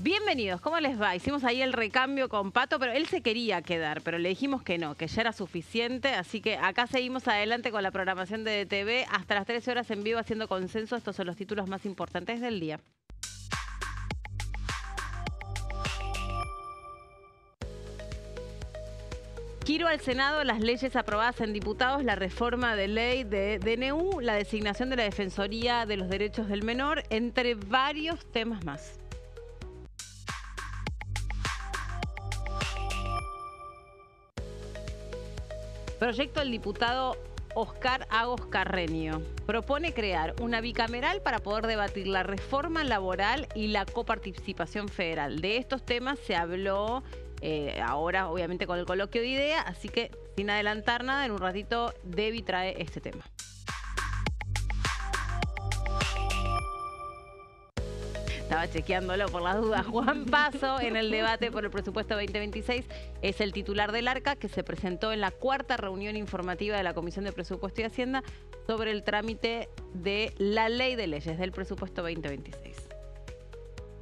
Bienvenidos, ¿cómo les va? Hicimos ahí el recambio con Pato, pero él se quería quedar, pero le dijimos que no, que ya era suficiente, así que acá seguimos adelante con la programación de DTV hasta las 13 horas en vivo haciendo consenso. Estos son los títulos más importantes del día. Giro al Senado, las leyes aprobadas en diputados, la reforma de ley de DNU, la designación de la Defensoría de los Derechos del Menor, entre varios temas más. Proyecto del diputado Oscar Agos Carreño. Propone crear una bicameral para poder debatir la reforma laboral y la coparticipación federal. De estos temas se habló ahora, obviamente, con el coloquio de ideas, así que sin adelantar nada, en un ratito Debbie trae este tema. Estaba chequeándolo por las dudas. Juan Paso, en el debate por el presupuesto 2026, es el titular del ARCA, que se presentó en la cuarta reunión informativa de la Comisión de Presupuesto y Hacienda sobre el trámite de la ley de leyes del presupuesto 2026.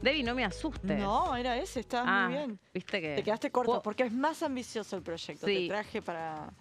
Debbie, no me asustes. No, era ese, estaba muy bien. Viste que... Te quedaste corto, porque es más ambicioso el proyecto. Sí. Te traje para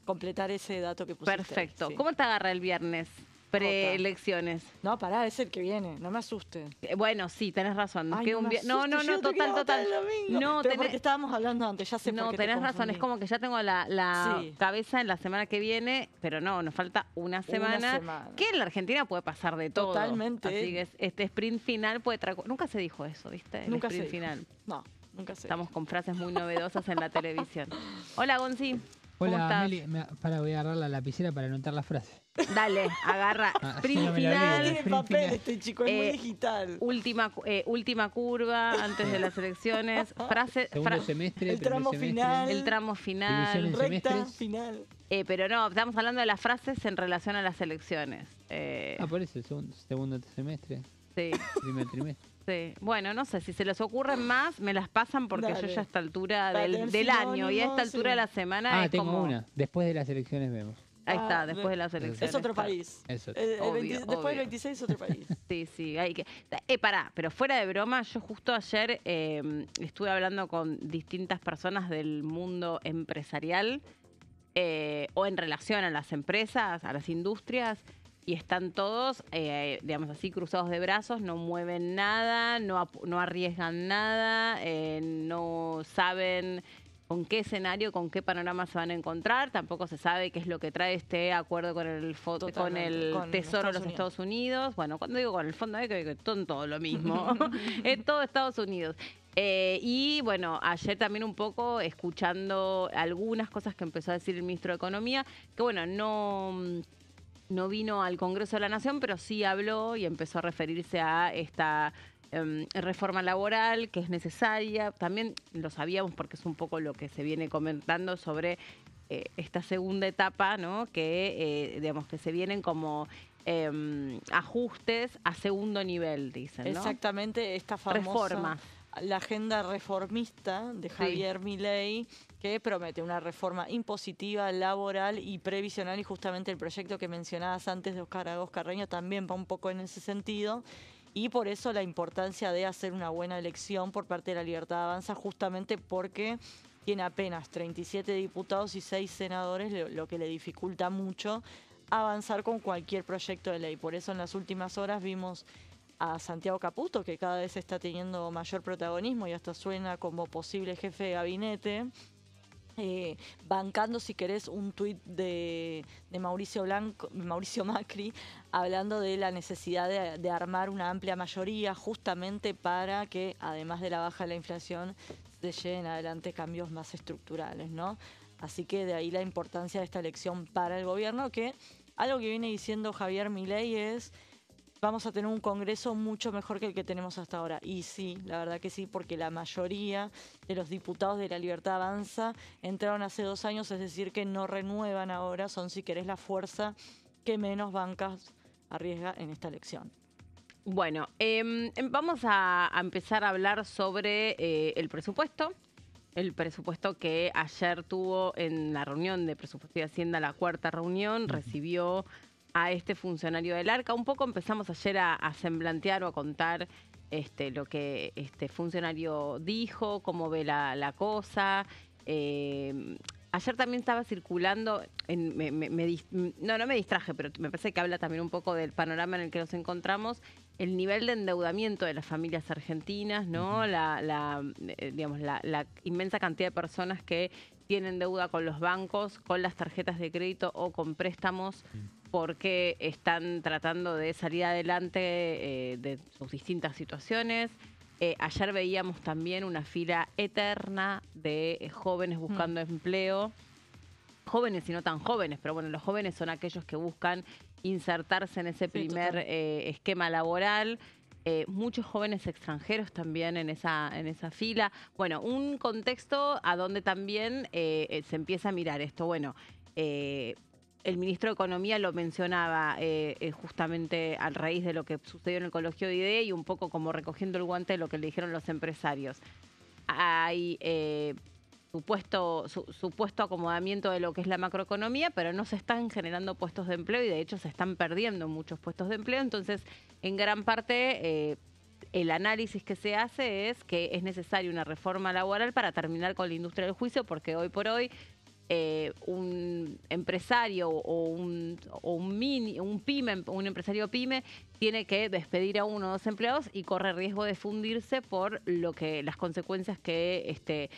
completar ese dato que pusiste. Perfecto. Sí. ¿Cómo te agarra el viernes? Preelecciones. No, pará, es el que viene, no me asustes. Bueno, sí, tenés razón. Ay, Que no, no, total. No, pero porque estábamos hablando antes, ya sé por qué tenés razón, es como que ya tengo la sí. cabeza en la semana que viene, pero no, nos falta una semana. Que en la Argentina puede pasar de todo. Totalmente. Así que este sprint final puede traer... Nunca se dijo eso, ¿viste? Nunca sprint se dijo. final. No, nunca se Estamos con frases muy novedosas en la televisión. Hola, Gonzi. Hola, Meli. Voy a agarrar la lapicera para anotar la frase. Dale, agarra. Sprint no me final. Tiene papel este chico, es muy digital. Última curva antes de las elecciones. Segundo semestre. El tramo final. El tramo final. División en Recta semestres. final. Pero no, estamos hablando de las frases en relación a las elecciones. Por eso, segundo semestre. Sí. Primer trimestre. Sí. Bueno, no sé, si se les ocurren más, me las pasan porque Dale. yo ya a esta altura Para del tener año y a esta sinónimos, altura de la semana es tengo como... una. Después de las elecciones vemos. Ahí está, después de las elecciones. Es otro país. Eso. Después del 26 es otro país. Sí, hay que... pará, pero fuera de broma, yo justo ayer estuve hablando con distintas personas del mundo empresarial o en relación a las empresas, a las industrias, y están todos, digamos así, cruzados de brazos, no mueven nada, no arriesgan nada, no saben con qué escenario, con qué panorama se van a encontrar. Tampoco se sabe qué es lo que trae este acuerdo con el Tesoro de los Estados Unidos. Bueno, cuando digo con el fondo, que son todo lo mismo. Es todo Estados Unidos. Y bueno, ayer también un poco escuchando algunas cosas que empezó a decir el ministro de Economía, que bueno, no vino al Congreso de la Nación, pero sí habló y empezó a referirse a esta reforma laboral que es necesaria. También lo sabíamos porque es un poco lo que se viene comentando sobre esta segunda etapa, ¿no? Que digamos que se vienen como ajustes a segundo nivel, dicen, ¿no? Exactamente, esta famosa reformas. La agenda reformista de Javier Milei, que promete una reforma impositiva, laboral y previsional, y justamente el proyecto que mencionabas antes de Oscar Agos Carreño también va un poco en ese sentido, y por eso la importancia de hacer una buena elección por parte de la Libertad Avanza, justamente porque tiene apenas 37 diputados y 6 senadores, lo que le dificulta mucho avanzar con cualquier proyecto de ley. Por eso en las últimas horas vimos a Santiago Caputo, que cada vez está teniendo mayor protagonismo y hasta suena como posible jefe de gabinete, bancando, si querés, un tuit de Mauricio Macri, hablando de la necesidad de armar una amplia mayoría justamente para que, además de la baja de la inflación, se lleven adelante cambios más estructurales, ¿no? Así que de ahí la importancia de esta elección para el gobierno, que algo que viene diciendo Javier Milei es: vamos a tener un Congreso mucho mejor que el que tenemos hasta ahora. Y sí, la verdad que sí, porque la mayoría de los diputados de la Libertad Avanza entraron hace 2 años, es decir, que no renuevan ahora, son, si querés, la fuerza que menos bancas arriesga en esta elección. Bueno, vamos a empezar a hablar sobre el presupuesto. El presupuesto que ayer tuvo en la reunión de Presupuesto y Hacienda, la cuarta reunión, recibió a este funcionario del ARCA. Un poco empezamos ayer a semblantear o a contar lo que este funcionario dijo, cómo ve la cosa. Ayer también estaba circulando, no me distraje, pero me parece que habla también un poco del panorama en el que nos encontramos, el nivel de endeudamiento de las familias argentinas, ¿no? Digamos, la inmensa cantidad de personas que tienen deuda con los bancos, con las tarjetas de crédito o con préstamos, porque están tratando de salir adelante de sus distintas situaciones. Ayer veíamos también una fila eterna de jóvenes buscando empleo. Jóvenes y no tan jóvenes, pero bueno, los jóvenes son aquellos que buscan insertarse en ese primer esquema laboral. Muchos jóvenes extranjeros también en esa fila. Bueno, un contexto a donde también se empieza a mirar esto. Bueno, el ministro de Economía lo mencionaba justamente a raíz de lo que sucedió en el Colegio de IDEA y un poco como recogiendo el guante de lo que le dijeron los empresarios. Hay supuesto acomodamiento de lo que es la macroeconomía, pero no se están generando puestos de empleo y de hecho se están perdiendo muchos puestos de empleo. Entonces, en gran parte, el análisis que se hace es que es necesaria una reforma laboral para terminar con la industria del juicio, porque hoy por hoy un empresario o un empresario pyme tiene que despedir a 1 o 2 empleados y corre riesgo de fundirse por las consecuencias que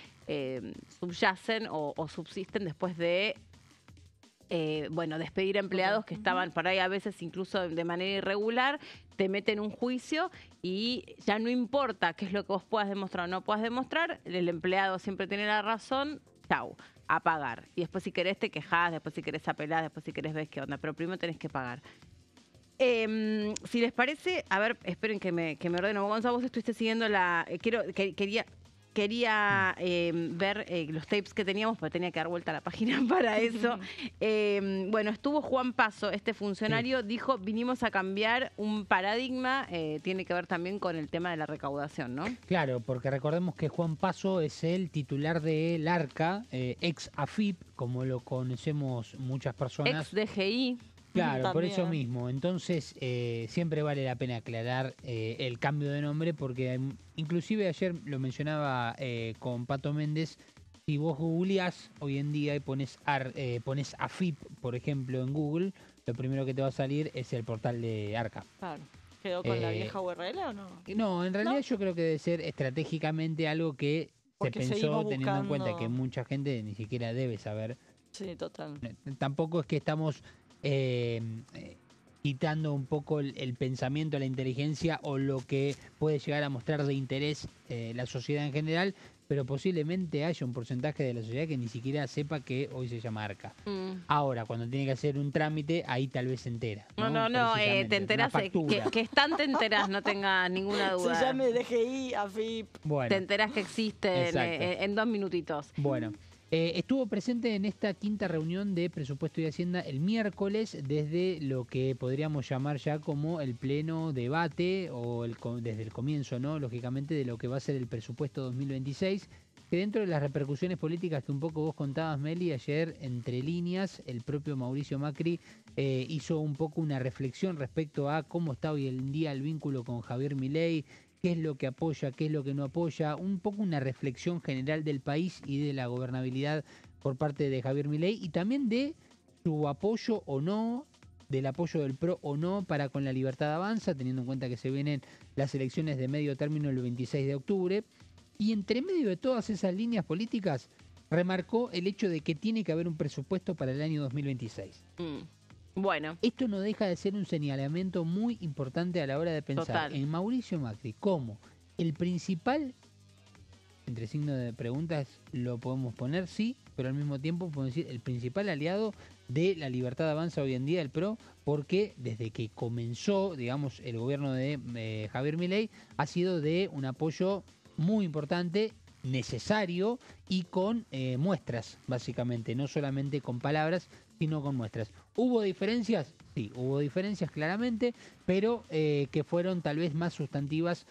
subyacen o subsisten después de despedir empleados que estaban por ahí a veces incluso de manera irregular, te meten un juicio y ya no importa qué es lo que vos puedas demostrar o no puedas demostrar, el empleado siempre tiene la razón, chau, a pagar. Y después si querés te quejás, después si querés apelás, después si querés ves qué onda, pero primero tenés que pagar. Si les parece, a ver, esperen que me ordeno. Gonzalo, vos estuviste siguiendo quería ver los tapes que teníamos, porque tenía que dar vuelta a la página para eso. Bueno, estuvo Juan Paso, este funcionario, dijo, vinimos a cambiar un paradigma, tiene que ver también con el tema de la recaudación, ¿no? Claro, porque recordemos que Juan Paso es el titular del ARCA, ex AFIP, como lo conocemos muchas personas. Ex DGI. Claro, por También. eso mismo. Entonces, siempre vale la pena aclarar el cambio de nombre, porque inclusive ayer lo mencionaba con Pato Méndez, si vos googleás hoy en día y pones AFIP, por ejemplo, en Google, lo primero que te va a salir es el portal de ARCA. Claro. ¿Quedó con la vieja URL o no? No, en realidad yo creo que debe ser estratégicamente algo que Porque se pensó seguimos teniendo en cuenta buscando- que mucha gente ni siquiera debe saber. Sí, total. Tampoco es que estamos quitando un poco el pensamiento, la inteligencia o lo que puede llegar a mostrar de interés la sociedad en general, pero posiblemente haya un porcentaje de la sociedad que ni siquiera sepa que hoy se llama ARCA. Ahora, cuando tiene que hacer un trámite, ahí tal vez se entera. No, Precisamente, te enterás, una factura. que están, te enterás, no tengas ninguna duda. Se llame DGI, AFIP. Bueno, Te enterás que existen Exacto. en 2 minutitos. Bueno, estuvo presente en esta quinta reunión de Presupuesto y Hacienda el miércoles desde lo que podríamos llamar ya como el pleno debate o desde el comienzo, ¿no? Lógicamente, de lo que va a ser el presupuesto 2026, que dentro de las repercusiones políticas que un poco vos contabas, Meli, ayer entre líneas el propio Mauricio Macri hizo un poco una reflexión respecto a cómo está hoy en día el vínculo con Javier Milei, qué es lo que apoya, qué es lo que no apoya, un poco una reflexión general del país y de la gobernabilidad por parte de Javier Milei y también de su apoyo o no, del apoyo del PRO o no para con la Libertad Avanza, teniendo en cuenta que se vienen las elecciones de medio término el 26 de octubre. Y entre medio de todas esas líneas políticas, remarcó el hecho de que tiene que haber un presupuesto para el año 2026. Bueno. Esto no deja de ser un señalamiento muy importante a la hora de pensar Total. en Mauricio Macri como el principal, entre signos de preguntas lo podemos poner, sí, pero al mismo tiempo podemos decir el principal aliado de la Libertad Avanza hoy en día, el PRO, porque desde que comenzó, digamos, el gobierno de Javier Milei ha sido de un apoyo muy importante, necesario y con muestras, básicamente, no solamente con palabras, sino con muestras. ¿Hubo diferencias? Sí, hubo diferencias claramente, pero que fueron tal vez más sustantivas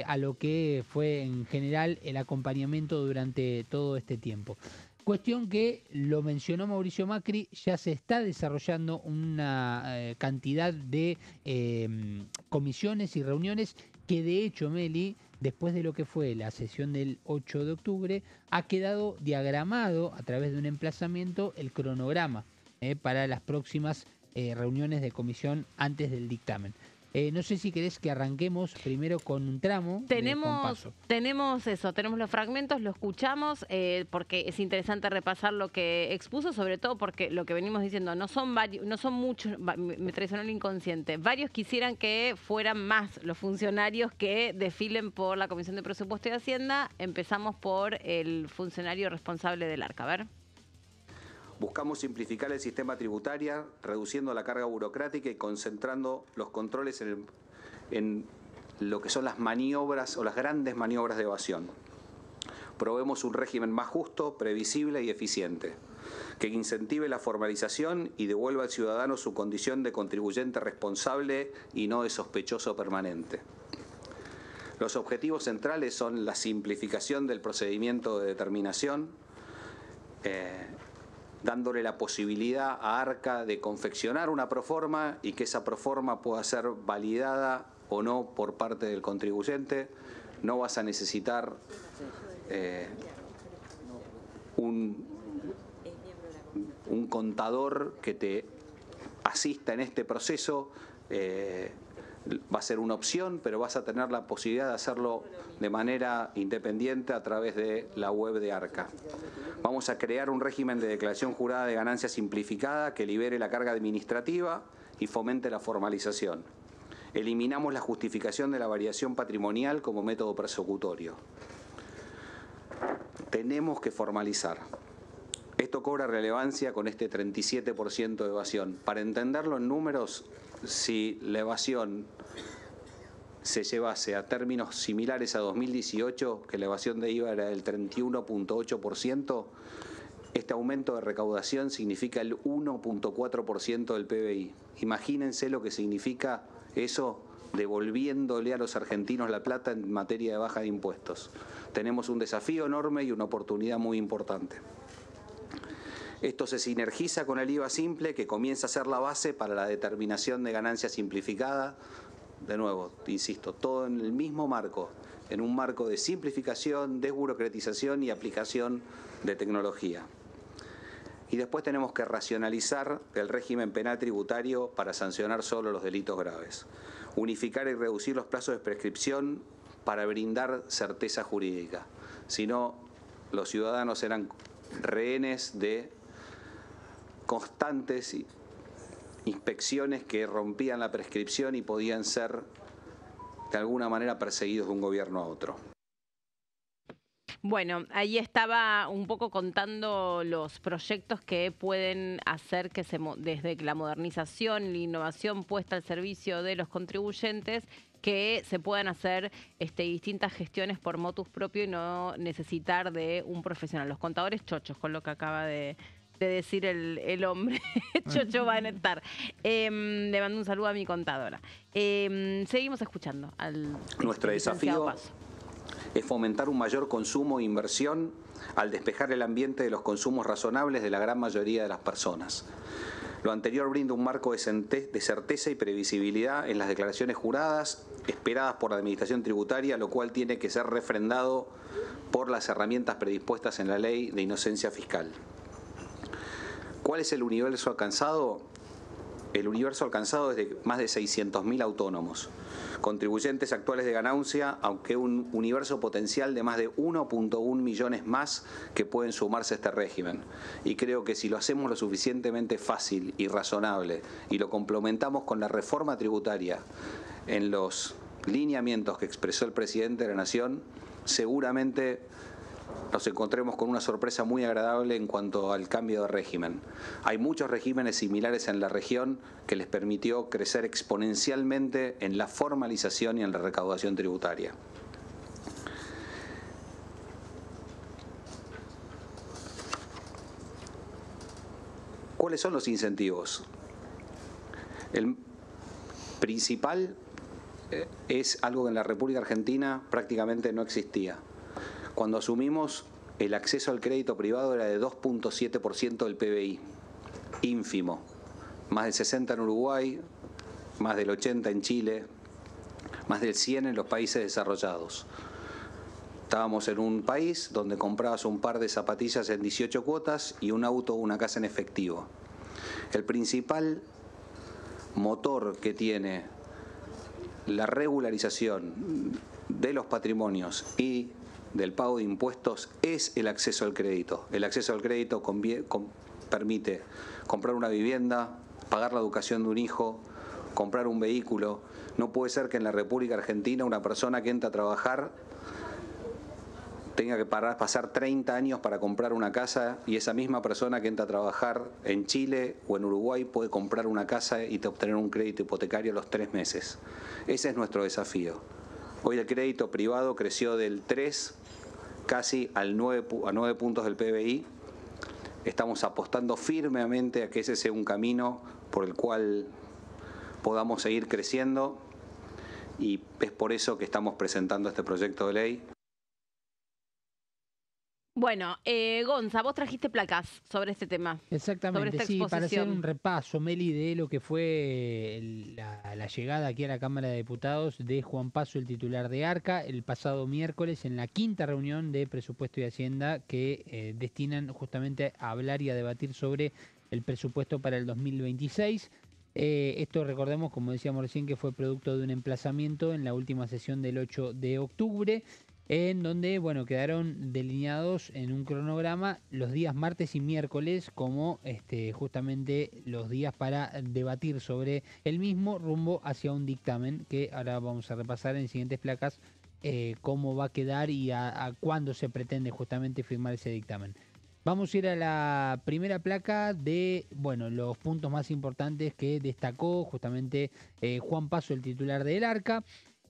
a lo que fue en general el acompañamiento durante todo este tiempo. Cuestión que lo mencionó Mauricio Macri, ya se está desarrollando una cantidad de comisiones y reuniones que de hecho, Meli, después de lo que fue la sesión del 8 de octubre, ha quedado diagramado a través de un emplazamiento el cronograma para las próximas reuniones de comisión antes del dictamen. No sé si querés que arranquemos primero con un tramo de Juan Paso. Tenemos los fragmentos, lo escuchamos, porque es interesante repasar lo que expuso, sobre todo porque lo que venimos diciendo, no son muchos, me traicionó el inconsciente, varios quisieran que fueran más los funcionarios que desfilen por la Comisión de Presupuesto y Hacienda. Empezamos por el funcionario responsable del ARCA, a ver. Buscamos simplificar el sistema tributario, reduciendo la carga burocrática y concentrando los controles en lo que son las maniobras o las grandes maniobras de evasión. Promovemos un régimen más justo, previsible y eficiente, que incentive la formalización y devuelva al ciudadano su condición de contribuyente responsable y no de sospechoso permanente. Los objetivos centrales son la simplificación del procedimiento de determinación, dándole la posibilidad a ARCA de confeccionar una proforma y que esa proforma pueda ser validada o no por parte del contribuyente. No vas a necesitar un contador que te asista en este proceso. Va a ser una opción, pero vas a tener la posibilidad de hacerlo de manera independiente a través de la web de ARCA. Vamos a crear un régimen de declaración jurada de ganancias simplificada que libere la carga administrativa y fomente la formalización. Eliminamos la justificación de la variación patrimonial como método persecutorio. Tenemos que formalizar. Esto cobra relevancia con este 37% de evasión. Para entenderlo en números, si la evasión se llevase a términos similares a 2018, que la evasión de IVA era del 31.8%, este aumento de recaudación significa el 1.4% del PBI. Imagínense lo que significa eso devolviéndole a los argentinos la plata en materia de baja de impuestos. Tenemos un desafío enorme y una oportunidad muy importante. Esto se sinergiza con el IVA simple, que comienza a ser la base para la determinación de ganancia simplificada. De nuevo, insisto, todo en el mismo marco, en un marco de simplificación, desburocratización y aplicación de tecnología. Y después tenemos que racionalizar el régimen penal tributario para sancionar solo los delitos graves. Unificar y reducir los plazos de prescripción para brindar certeza jurídica. Si no, los ciudadanos eran rehenes de constantes inspecciones que rompían la prescripción y podían ser de alguna manera perseguidos de un gobierno a otro. Bueno, ahí estaba un poco contando los proyectos que pueden hacer que desde la modernización y la innovación puesta al servicio de los contribuyentes, que se puedan hacer distintas gestiones por motus propio y no necesitar de un profesional. Los contadores chochos, con lo que acaba de decir el hombre, Chocho va a estar. Le mando un saludo a mi contadora. Seguimos escuchando al Nuestro desafío Paso. Es fomentar un mayor consumo e inversión al despejar el ambiente de los consumos razonables de la gran mayoría de las personas. Lo anterior brinda un marco de certeza y previsibilidad en las declaraciones juradas esperadas por la Administración Tributaria, lo cual tiene que ser refrendado por las herramientas predispuestas en la Ley de Inocencia Fiscal. ¿Cuál es el universo alcanzado? El universo alcanzado es de más de 600.000 autónomos, contribuyentes actuales de ganancia, aunque un universo potencial de más de 1.1 millones más que pueden sumarse a este régimen. Y creo que si lo hacemos lo suficientemente fácil y razonable y lo complementamos con la reforma tributaria en los lineamientos que expresó el presidente de la Nación, seguramente nos encontremos con una sorpresa muy agradable en cuanto al cambio de régimen. Hay muchos regímenes similares en la región que les permitió crecer exponencialmente en la formalización y en la recaudación tributaria. ¿Cuáles son los incentivos? El principal es algo que en la República Argentina prácticamente no existía. Cuando asumimos, el acceso al crédito privado era de 2.7% del PBI, ínfimo, más del 60% en Uruguay, más del 80% en Chile. más del 100 en los países desarrollados. Estábamos en un país donde comprabas un par de zapatillas en 18 cuotas y un auto o una casa en efectivo. El principal motor que tiene la regularización de los patrimonios y del pago de impuestos es el acceso al crédito. El acceso al crédito permite comprar una vivienda, pagar la educación de un hijo, comprar un vehículo. No puede ser que en la República Argentina una persona que entra a trabajar tenga que pasar 30 años para comprar una casa y esa misma persona que entra a trabajar en Chile o en Uruguay puede comprar una casa y obtener un crédito hipotecario a los 3 meses. Ese es nuestro desafío. Hoy el crédito privado creció del 3 casi a 9 puntos del PBI. Estamos apostando firmemente a que ese sea un camino por el cual podamos seguir creciendo y es por eso que estamos presentando este proyecto de ley. Bueno, Gonza, vos trajiste placas sobre este tema. Exactamente, sobre esta sí, para hacer exposición. un repaso, Meli, de lo que fue la llegada aquí a la Cámara de Diputados de Juan Paso, el titular de ARCA, el pasado miércoles en la quinta reunión de Presupuesto y Hacienda que destinan justamente a hablar y a debatir sobre el presupuesto para el 2026. Esto recordemos, como decíamos recién, que fue producto de un emplazamiento en la última sesión del 8 de octubre. En donde, bueno, quedaron delineados en un cronograma los días martes y miércoles como justamente los días para debatir sobre el mismo rumbo hacia un dictamen que ahora vamos a repasar en siguientes placas cómo va a quedar y a cuándo se pretende justamente firmar ese dictamen. Vamos a ir a la primera placa de, bueno, los puntos más importantes que destacó justamente Juan Paso, el titular del ARCA.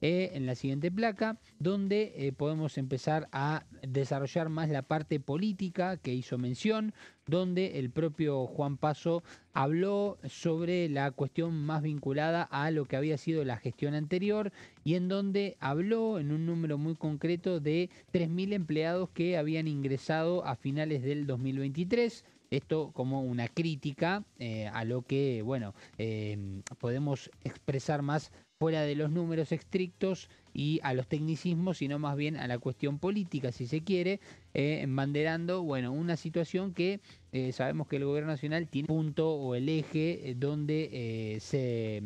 En la siguiente placa, donde podemos empezar a desarrollar más la parte política que hizo mención, donde el propio Juan Paso habló sobre la cuestión más vinculada a lo que había sido la gestión anterior y en donde habló en un número muy concreto de 3.000 empleados que habían ingresado a finales del 2023. Esto como una crítica a lo que, bueno, podemos expresar más fuera de los números estrictos y a los tecnicismos, sino más bien a la cuestión política, si se quiere, embanderando, bueno, una situación que sabemos que el gobierno nacional tiene punto o el eje donde se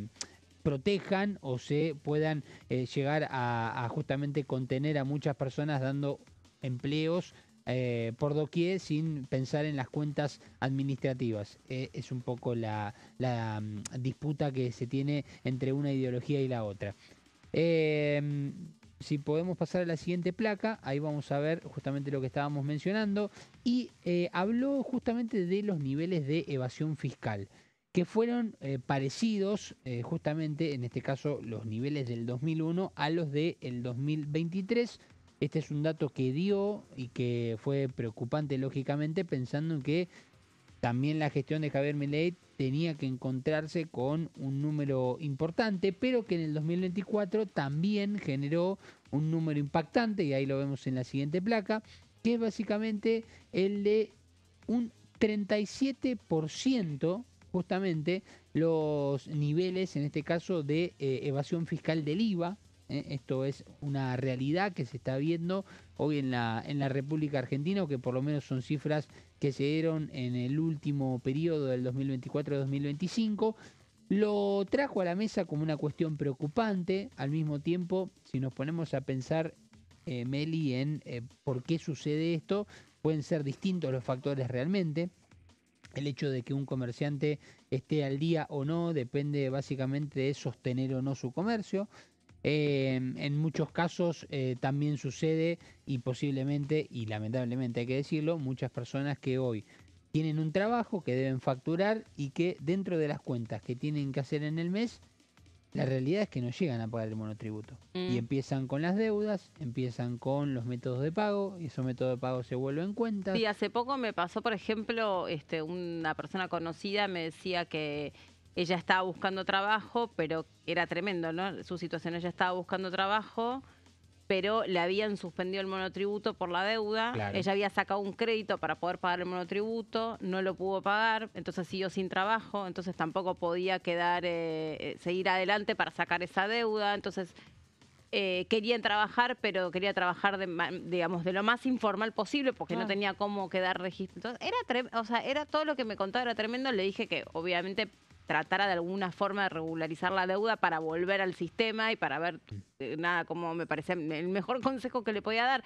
protejan o se puedan llegar a justamente contener a muchas personas dando empleos por doquier sin pensar en las cuentas administrativas. Es un poco la disputa que se tiene entre una ideología y la otra. Si podemos pasar a la siguiente placa, ahí vamos a ver justamente lo que estábamos mencionando. Y habló justamente de los niveles de evasión fiscal, que fueron parecidos justamente, en este caso, los niveles del 2001 a los del 2023. Este es un dato que dio y que fue preocupante, lógicamente, pensando en que también la gestión de Javier Milei tenía que encontrarse con un número importante, pero que en el 2024 también generó un número impactante, y ahí lo vemos en la siguiente placa, que es básicamente el de un 37%, justamente los niveles, en este caso, de evasión fiscal del IVA. Esto es una realidad que se está viendo hoy en la República Argentina, o que por lo menos son cifras que se dieron en el último periodo del 2024-2025. Lo trajo a la mesa como una cuestión preocupante. Al mismo tiempo, si nos ponemos a pensar, Meli, en por qué sucede esto, pueden ser distintos los factores realmente. El hecho de que un comerciante esté al día o no depende básicamente de sostener o no su comercio. En muchos casos también sucede, y posiblemente, y lamentablemente hay que decirlo, muchas personas que hoy tienen un trabajo que deben facturar y que dentro de las cuentas que tienen que hacer en el mes, la realidad es que no llegan a pagar el monotributo. Y empiezan con las deudas, empiezan con los métodos de pago, y esos métodos de pago se vuelven cuentas. Sí, hace poco me pasó, por ejemplo, una persona conocida me decía que ella estaba buscando trabajo, pero era tremendo, ¿no? Su situación, ella estaba buscando trabajo, pero le habían suspendido el monotributo por la deuda. Claro. Ella había sacado un crédito para poder pagar el monotributo, no lo pudo pagar, entonces siguió sin trabajo, entonces tampoco podía seguir adelante para sacar esa deuda. Entonces querían trabajar, pero quería trabajar digamos, de lo más informal posible porque no tenía cómo quedar registro. Entonces, era todo lo que me contaba era tremendo. Le dije que obviamente tratara de alguna forma de regularizar la deuda para volver al sistema y para ver como me parecía el mejor consejo que le podía dar.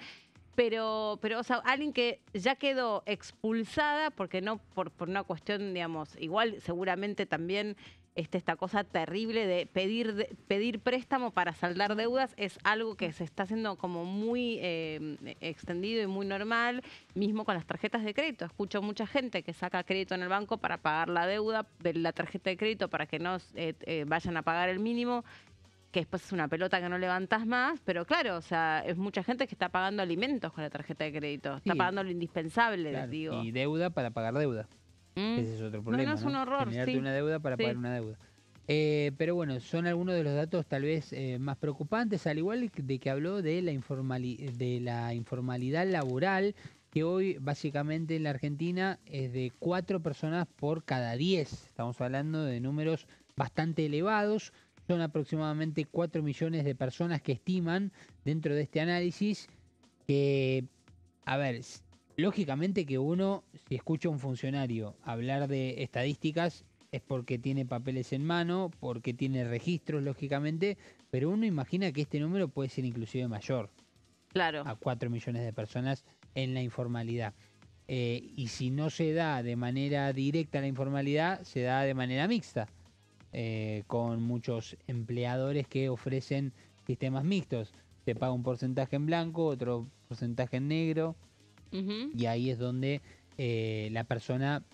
Pero, o sea, alguien que ya quedó expulsada, porque no por una cuestión, digamos, igual seguramente también esta cosa terrible de pedir préstamo para saldar deudas es algo que se está haciendo como muy extendido y muy normal, mismo con las tarjetas de crédito. Escucho mucha gente que saca crédito en el banco para pagar la deuda de la tarjeta de crédito para que no vayan a pagar el mínimo, que después es una pelota que no levantás más, pero claro, o sea, es mucha gente que está pagando alimentos con la tarjeta de crédito, está pagando lo indispensable, claro, digo. Y deuda para pagar deuda. Ese es otro problema, No, es un horror, generarte una deuda para pagar una deuda. Pero bueno, son algunos de los datos tal vez más preocupantes, al igual de que habló de la informalidad laboral, que hoy básicamente en la Argentina es de 4 personas por cada 10. Estamos hablando de números bastante elevados. Son aproximadamente 4 millones de personas que estiman dentro de este análisis que, a ver, lógicamente que uno, si escucha a un funcionario hablar de estadísticas, es porque tiene papeles en mano, porque tiene registros, lógicamente, pero uno imagina que este número puede ser inclusive mayor. Claro. A 4 millones de personas en la informalidad. Y si no se da de manera directa la informalidad, se da de manera mixta. Con muchos empleadores que ofrecen sistemas mixtos. Se paga un porcentaje en blanco, otro porcentaje en negro, y ahí es donde la persona,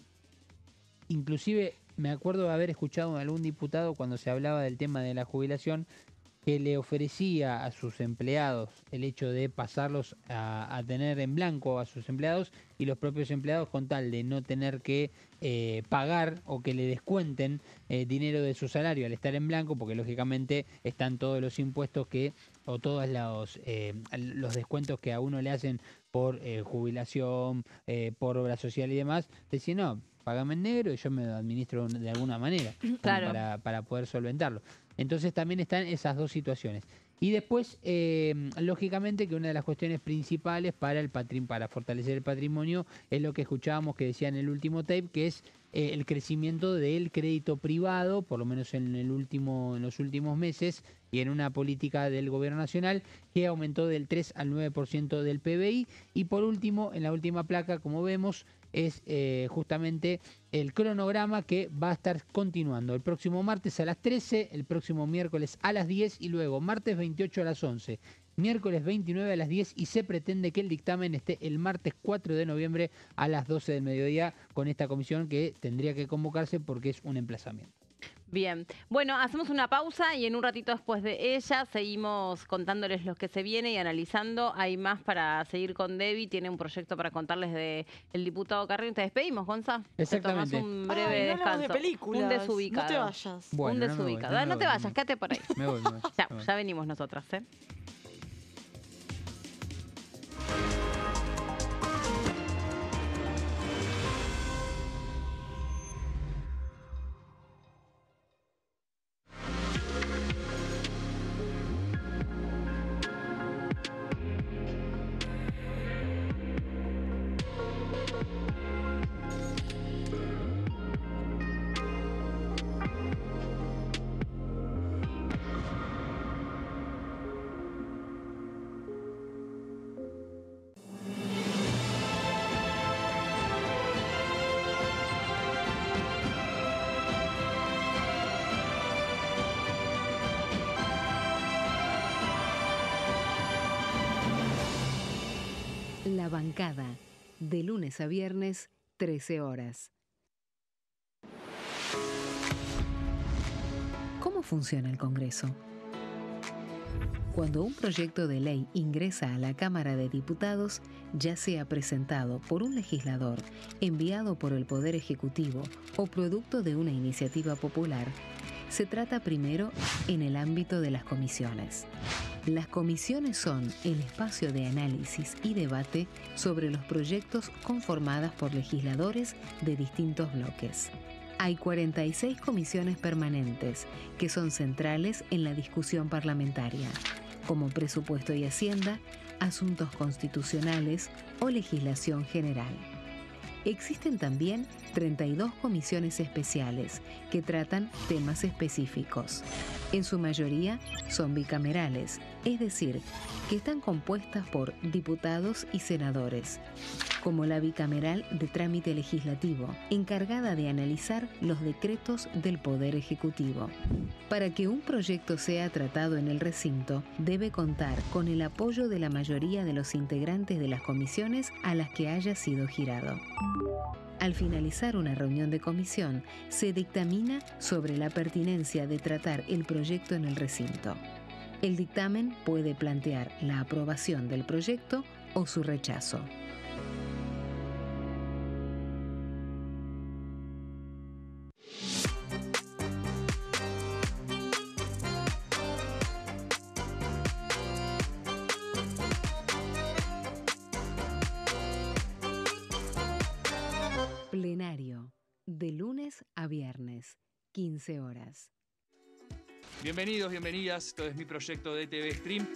inclusive me acuerdo de haber escuchado a algún diputado cuando se hablaba del tema de la jubilación, que le ofrecía a sus empleados el hecho de pasarlos a tener en blanco a sus empleados, y los propios empleados, con tal de no tener que pagar o que le descuenten dinero de su salario al estar en blanco, porque lógicamente están todos los impuestos o todos los descuentos que a uno le hacen por jubilación, por obra social y demás, decían, no, pagame en negro y yo me lo administro de alguna manera, claro, para poder solventarlo. Entonces también están esas dos situaciones. Y después, lógicamente, que una de las cuestiones principales para fortalecer el patrimonio es lo que escuchábamos que decía en el último tape, que es el crecimiento del crédito privado, por lo menos en los últimos meses, y en una política del gobierno nacional que aumentó del 3 al 9% del PBI. Y por último, en la última placa, como vemos, es justamente el cronograma que va a estar continuando el próximo martes a las 13, el próximo miércoles a las 10 y luego martes 28 a las 11, miércoles 29 a las 10, y se pretende que el dictamen esté el martes 4 de noviembre a las 12 del mediodía con esta comisión que tendría que convocarse porque es un emplazamiento. Bien, bueno, hacemos una pausa y en un ratito después de ella seguimos contándoles lo que se viene y analizando. Hay más para seguir con Debbie, tiene un proyecto para contarles de el diputado Carrión. Te despedimos, Gonza. Exactamente. Te tomás un breve descanso. De películas. Un desubicado. No te vayas. Bueno, un desubicado. No te vayas, quédate por ahí. Me voy. Ya venimos nosotras, ¿eh? La Bancada, de lunes a viernes, 13 horas. ¿Cómo funciona el Congreso? Cuando un proyecto de ley ingresa a la Cámara de Diputados, ya sea presentado por un legislador, enviado por el Poder Ejecutivo o producto de una iniciativa popular, se trata primero en el ámbito de las comisiones. Las comisiones son el espacio de análisis y debate sobre los proyectos conformadas por legisladores de distintos bloques. Hay 46 comisiones permanentes que son centrales en la discusión parlamentaria. como presupuesto y hacienda, asuntos constitucionales o legislación general. Existen también 32 comisiones especiales que tratan temas específicos. En su mayoría son bicamerales, es decir, que están compuestas por diputados y senadores, como la bicameral de trámite legislativo, encargada de analizar los decretos del Poder Ejecutivo. Para que un proyecto sea tratado en el recinto, debe contar con el apoyo de la mayoría de los integrantes de las comisiones a las que haya sido girado. Al finalizar una reunión de comisión, se dictamina sobre la pertinencia de tratar el proyecto en el recinto. El dictamen puede plantear la aprobación del proyecto o su rechazo. Plenario, de lunes a viernes, 15 horas. Bienvenidos, bienvenidas. Esto es mi proyecto de TV Stream.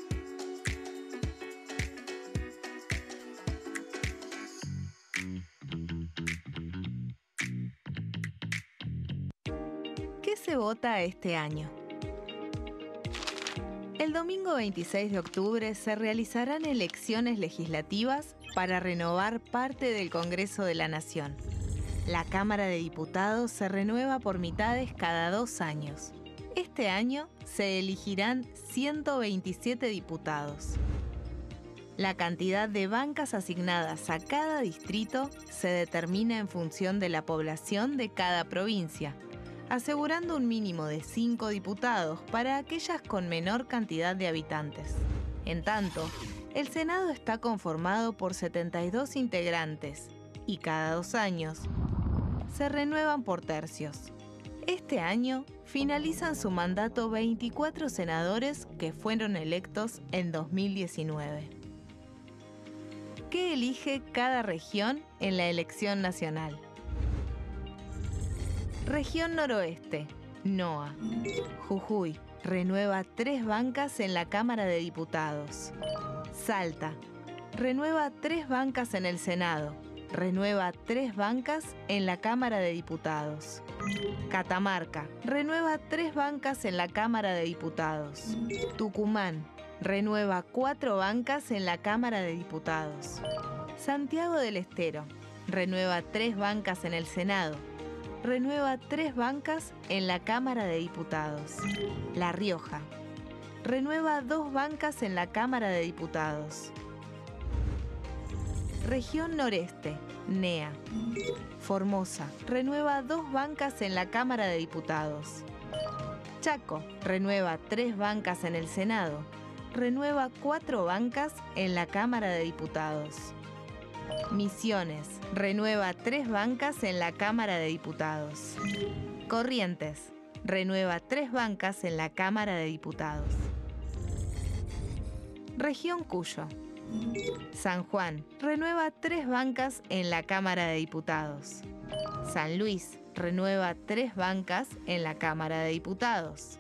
¿Qué se vota este año? El domingo 26 de octubre se realizarán elecciones legislativas para renovar parte del Congreso de la Nación. La Cámara de Diputados se renueva por mitades cada 2 años. Este año se elegirán 127 diputados. La cantidad de bancas asignadas a cada distrito se determina en función de la población de cada provincia, asegurando un mínimo de 5 diputados para aquellas con menor cantidad de habitantes. En tanto, el Senado está conformado por 72 integrantes y cada 2 años se renuevan por tercios. Este año finalizan su mandato 24 senadores que fueron electos en 2019. ¿Qué elige cada región en la elección nacional? Región Noroeste, NOA. Jujuy renueva 3 bancas en la Cámara de Diputados. Salta renueva 3 bancas en el Senado. Renueva 3 bancas en la Cámara de Diputados. Catamarca renueva 3 bancas en la Cámara de Diputados. Tucumán renueva 4 bancas en la Cámara de Diputados. Santiago del Estero renueva 3 bancas en el Senado. Renueva 3 bancas en la Cámara de Diputados. La Rioja renueva 2 bancas en la Cámara de Diputados. Región Noreste, NEA. Formosa renueva 2 bancas en la Cámara de Diputados. Chaco renueva 3 bancas en el Senado. Renueva 4 bancas en la Cámara de Diputados. Misiones renueva 3 bancas en la Cámara de Diputados. Corrientes renueva 3 bancas en la Cámara de Diputados. Región Cuyo. San Juan renueva 3 bancas en la Cámara de Diputados. San Luis renueva 3 bancas en la Cámara de Diputados.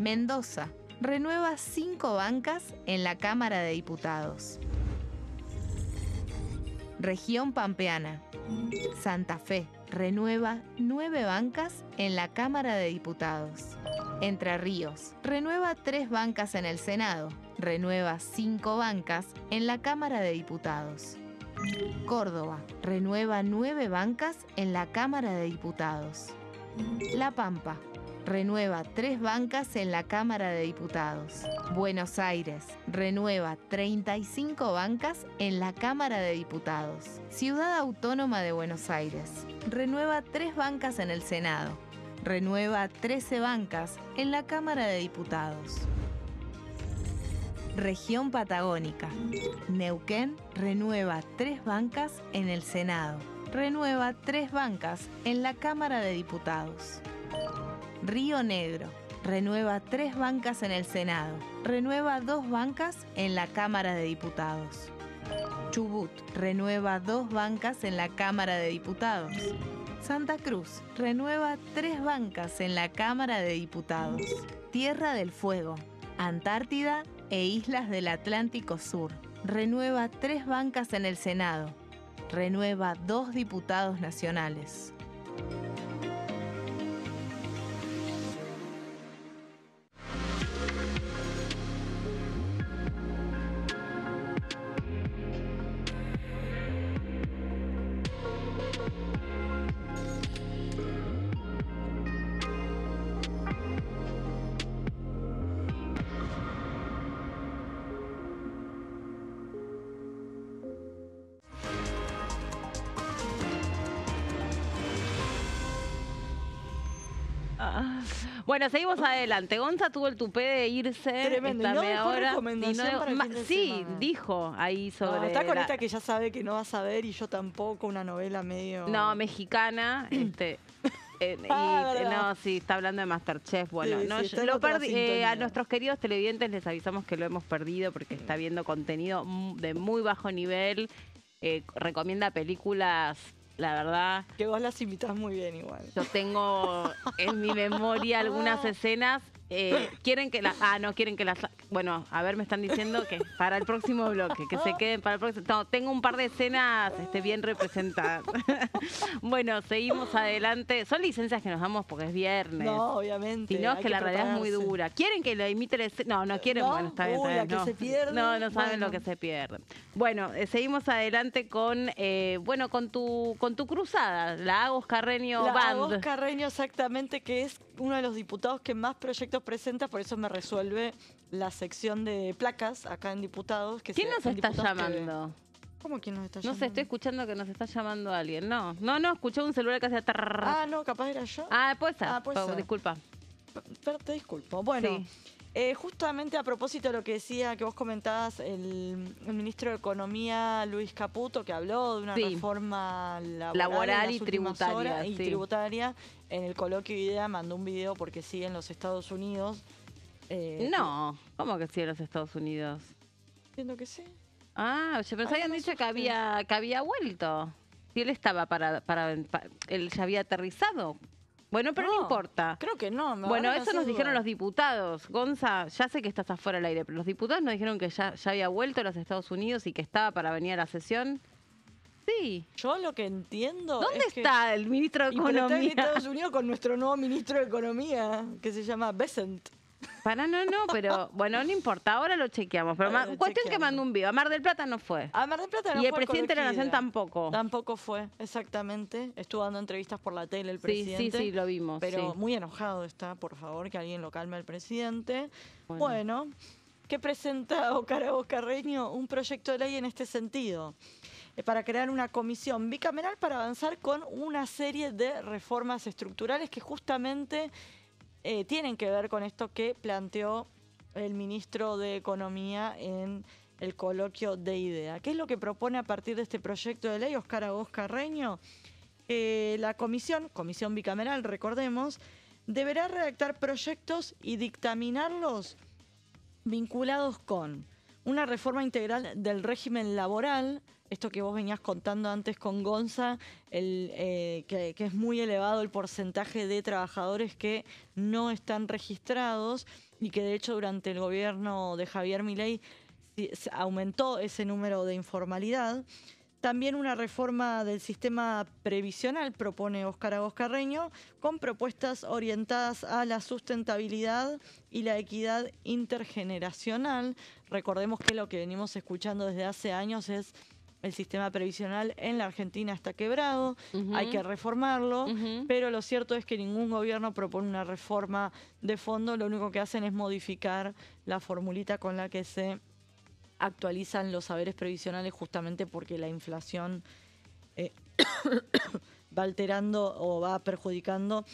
Mendoza renueva 5 bancas en la Cámara de Diputados. Región Pampeana. Santa Fe renueva 9 bancas en la Cámara de Diputados. Entre Ríos renueva 3 bancas en el Senado. Renueva 5 bancas en la Cámara de Diputados. Córdoba renueva 9 bancas en la Cámara de Diputados. La Pampa renueva 3 bancas en la Cámara de Diputados. Buenos Aires renueva 35 bancas en la Cámara de Diputados. Ciudad Autónoma de Buenos Aires renueva 3 bancas en el Senado. Renueva 13 bancas en la Cámara de Diputados. Región Patagónica. Neuquén renueva 3 bancas en el Senado. Renueva 3 bancas en la Cámara de Diputados. Río Negro renueva 3 bancas en el Senado. Renueva 2 bancas en la Cámara de Diputados. Chubut renueva 2 bancas en la Cámara de Diputados. Santa Cruz renueva 3 bancas en la Cámara de Diputados. Tierra del Fuego, Antártida e islas del Atlántico Sur. Renueva 3 bancas en el Senado. Renueva 2 diputados nacionales. Bueno, seguimos adelante. Gonza tuvo el tupé de irse Tremendo. esta Y no media dejó hora. recomendación para el fin de sí, semana. dijo ahí sobre. No, está con esta que ya sabe que no va a saber y yo tampoco, una novela medio... No, mexicana. ¿verdad? No, sí, está hablando de Masterchef. Bueno, Sí, no, sí, está en lo otra perdí. sintonía. A nuestros queridos televidentes les avisamos que lo hemos perdido porque está viendo contenido de muy bajo nivel. Recomienda películas, la verdad. Que vos las invitás muy bien igual. Yo tengo en mi memoria algunas escenas. Quieren que las... no quieren que las... Bueno, a ver, me están diciendo que para el próximo bloque, que se queden para el próximo... No, tengo un par de escenas bien representadas. Bueno, seguimos adelante. Son licencias que nos damos porque es viernes. No, obviamente. Si no, es hay que la realidad es muy prepararse. dura. ¿Quieren que lo imite la escena? No quieren. ¿No? Bueno, está bien. Uy, está la bien, que se pierde. No saben Bueno. lo que se pierde. Bueno, seguimos adelante con con tu cruzada, la Agos Carreño La Band. Agos Carreño, exactamente, que es uno de los diputados que más proyectos presenta, por eso me resuelve la sección de placas acá en Diputados. Que ¿Quién nos son está diputados llamando? ¿Cómo quién nos está No llamando? sé, estoy escuchando que nos está llamando alguien. No, escuché un celular que hacía tarrr. No, capaz era yo. Puede ser. puede ser. Disculpa. Pero te disculpo. Bueno, Sí. justamente a propósito de lo que decía, que vos comentabas, el ministro de Economía, Luis Caputo, que habló de una Sí. reforma Laboral en y las últimas tributaria, horas, y sí. tributaria, en el coloquio de idea mandó un video porque sigue en los Estados Unidos. No, ¿cómo que sí en los Estados Unidos? Entiendo que sí. Yo pensé que habían me dicho que asusté. había vuelto. Si él estaba él ya había aterrizado. Bueno, pero no importa. Creo que no. Bueno, eso nos dijeron los diputados. Gonza, ya sé que estás afuera del aire, pero los diputados nos dijeron que ya había vuelto a los Estados Unidos y que estaba para venir a la sesión. Sí. Yo lo que entiendo ¿Dónde es que... está el ministro de Y pero está en Economía? Estados Unidos con nuestro nuevo ministro de Economía, que se llama Besant. Pero bueno, no importa, ahora lo chequeamos. Pero Ahora lo cuestión que chequeamos. mandó un video. A Mar del Plata no fue. A Mar del Plata no Y el fue al presidente de la coloquio Nación IDEA. tampoco. Tampoco fue, exactamente. Estuvo dando entrevistas por la tele el Sí, presidente. sí, lo vimos. Pero sí. muy enojado está, por favor, que alguien lo calme al presidente. Bueno, ¿qué presenta Oscar Carreño? Un proyecto de ley en este sentido. Para crear una comisión bicameral para avanzar con una serie de reformas estructurales que justamente tienen que ver con esto que planteó el ministro de Economía en el coloquio de IDEA. ¿Qué es lo que propone a partir de este proyecto de ley Oscar Agos Carreño? La comisión bicameral, recordemos, deberá redactar proyectos y dictaminarlos vinculados con una reforma integral del régimen laboral, esto que vos venías contando antes con Gonza, que es muy elevado el porcentaje de trabajadores que no están registrados y que de hecho durante el gobierno de Javier Milei aumentó ese número de informalidad. También una reforma del sistema previsional propone Oscar Agos Carreño, con propuestas orientadas a la sustentabilidad y la equidad intergeneracional. Recordemos que lo que venimos escuchando desde hace años es el sistema previsional en la Argentina está quebrado, hay que reformarlo, pero lo cierto es que ningún gobierno propone una reforma de fondo, lo único que hacen es modificar la formulita con la que se actualizan los saberes previsionales, justamente porque la inflación va alterando o va perjudicando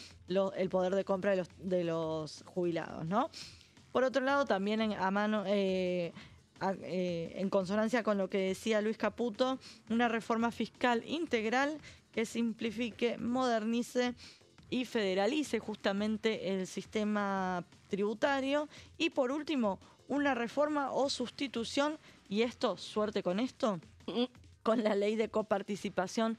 el poder de compra de los jubilados, ¿no? Por otro lado, también en consonancia con lo que decía Luis Caputo, una reforma fiscal integral que simplifique, modernice y federalice justamente el sistema tributario. Y por último, una reforma o sustitución, y esto, suerte con esto, con la ley de coparticipación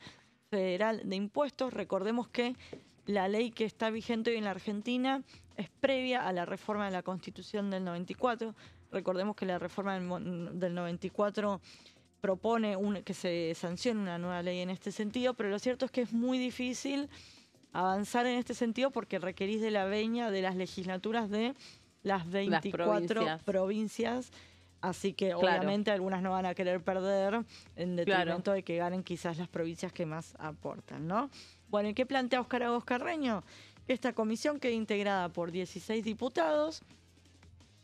federal de impuestos. Recordemos que la ley que está vigente hoy en la Argentina es previa a la reforma de la Constitución del 94. Recordemos que la reforma del 94 propone que se sancione una nueva ley en este sentido, pero lo cierto es que es muy difícil avanzar en este sentido porque requerís de la venia de las legislaturas de las 24 provincias. Así que obviamente algunas no van a querer perder en detrimento de que ganen quizás las provincias que más aportan, ¿no? Bueno, ¿y qué plantea Óscar Agos Carreño? Esta comisión queda integrada por 16 diputados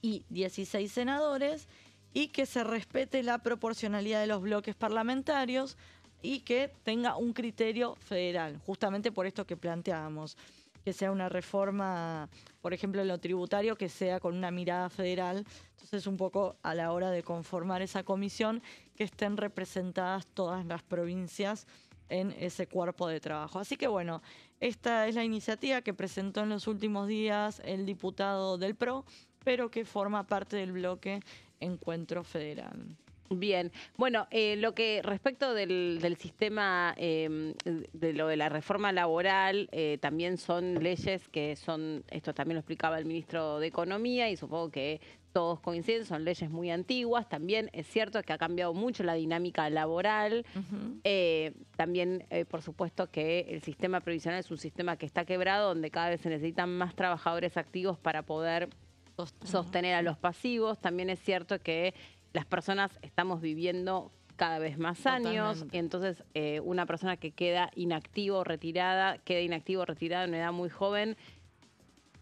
y 16 senadores y que se respete la proporcionalidad de los bloques parlamentarios y que tenga un criterio federal, justamente por esto que planteábamos, que sea una reforma, por ejemplo, en lo tributario, que sea con una mirada federal. Entonces, un poco a la hora de conformar esa comisión, que estén representadas todas las provincias en ese cuerpo de trabajo. Así que bueno, esta es la iniciativa que presentó en los últimos días el diputado del PRO, pero que forma parte del bloque Encuentro Federal. Bien, bueno, lo que respecto del sistema, de lo de la reforma laboral, también son leyes que son, esto también lo explicaba el ministro de Economía y supongo que todos coinciden, son leyes muy antiguas. También es cierto que ha cambiado mucho la dinámica laboral. También, por supuesto, que el sistema previsional es un sistema que está quebrado, donde cada vez se necesitan más trabajadores activos para poder sostener a los pasivos. También es cierto que las personas estamos viviendo cada vez más años, y entonces una persona que queda inactivo o retirada en una edad muy joven,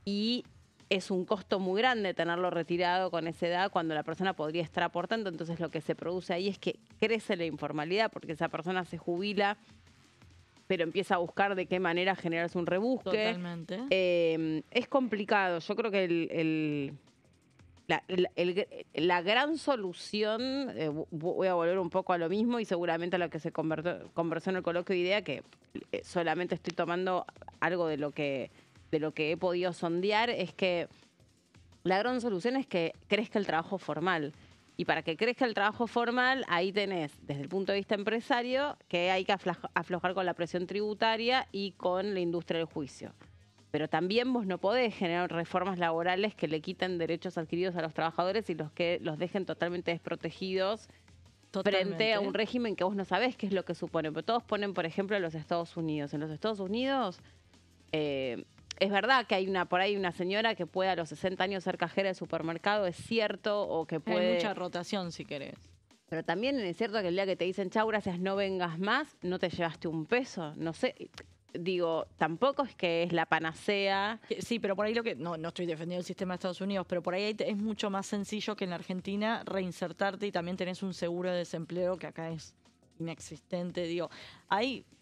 y es un costo muy grande tenerlo retirado con esa edad cuando la persona podría estar aportando. Entonces lo que se produce ahí es que crece la informalidad porque esa persona se jubila, pero empieza a buscar de qué manera generarse un rebusque. Totalmente. Es complicado. Yo creo que la gran solución, voy a volver un poco a lo mismo y seguramente a lo que se conversó en el coloquio de idea, que solamente estoy tomando algo de lo que he podido sondear, es que la gran solución es que crezca el trabajo formal. Y para que crezca el trabajo formal, ahí tenés, desde el punto de vista empresario, que hay que aflojar con la presión tributaria y con la industria del juicio. Pero también vos no podés generar reformas laborales que le quiten derechos adquiridos a los trabajadores y los dejen totalmente desprotegidos frente a un régimen que vos no sabés qué es lo que supone. Pero todos ponen, por ejemplo, los Estados Unidos. En los Estados Unidos es verdad que hay por ahí una señora que puede a los 60 años ser cajera de supermercado, es cierto, o que puede... Hay mucha rotación, si querés. Pero también es cierto que el día que te dicen, chau, gracias, no vengas más, no te llevaste un peso, no sé... Digo, tampoco es que es la panacea. Sí, pero por ahí no estoy defendiendo el sistema de Estados Unidos, pero por ahí es mucho más sencillo que en la Argentina reinsertarte y también tenés un seguro de desempleo que acá es inexistente. Digo,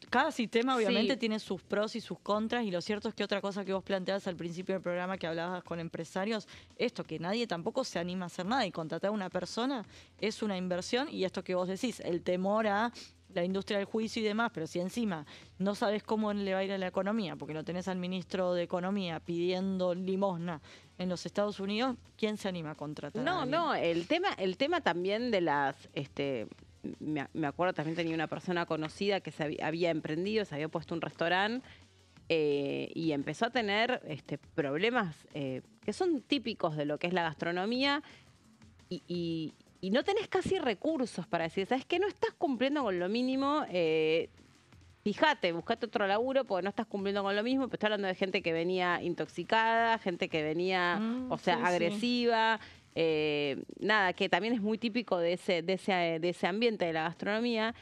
cada sistema obviamente tiene sus pros y sus contras, y lo cierto es que otra cosa que vos planteabas al principio del programa, que hablabas con empresarios, esto que nadie tampoco se anima a hacer nada, y contratar a una persona es una inversión, y esto que vos decís, el temor a la industria del juicio y demás, pero si encima no sabes cómo le va a ir a la economía, porque lo tenés al ministro de Economía pidiendo limosna en los Estados Unidos, ¿quién se anima a contratar? No, el tema también de las... me acuerdo, también tenía una persona conocida que había emprendido, se había puesto un restaurante y empezó a tener problemas que son típicos de lo que es la gastronomía, y no tenés casi recursos para decir, ¿sabes qué? No estás cumpliendo con lo mínimo, fíjate, buscate otro laburo porque no estás cumpliendo con lo mismo. Pero estoy hablando de gente que venía intoxicada, gente que venía, agresiva, nada, que también es muy típico de ese ambiente de la gastronomía.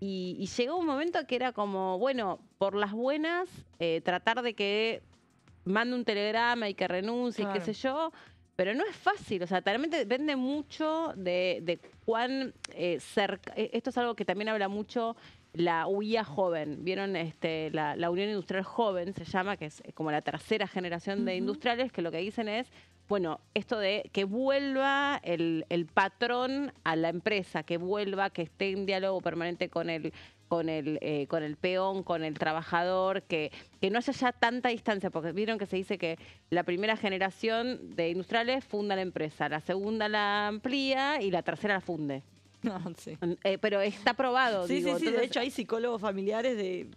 Y llegó un momento que era como, bueno, por las buenas, tratar de que mande un telegrama y que renuncie, qué sé yo. Pero no es fácil, o sea, también depende mucho de cuán cerca. Esto es algo que también habla mucho la UIA joven. ¿Vieron? La Unión Industrial Joven se llama, que es como la tercera generación de industriales, que lo que dicen es, bueno, esto de que vuelva el patrón a la empresa, que vuelva, que esté en diálogo permanente con el peón, con el trabajador, que no haya ya tanta distancia, porque vieron que se dice que la primera generación de industriales funda la empresa, la segunda la amplía y la tercera la funde. No, sí. Pero está probado. Sí, digo. sí, Entonces, de hecho hay psicólogos familiares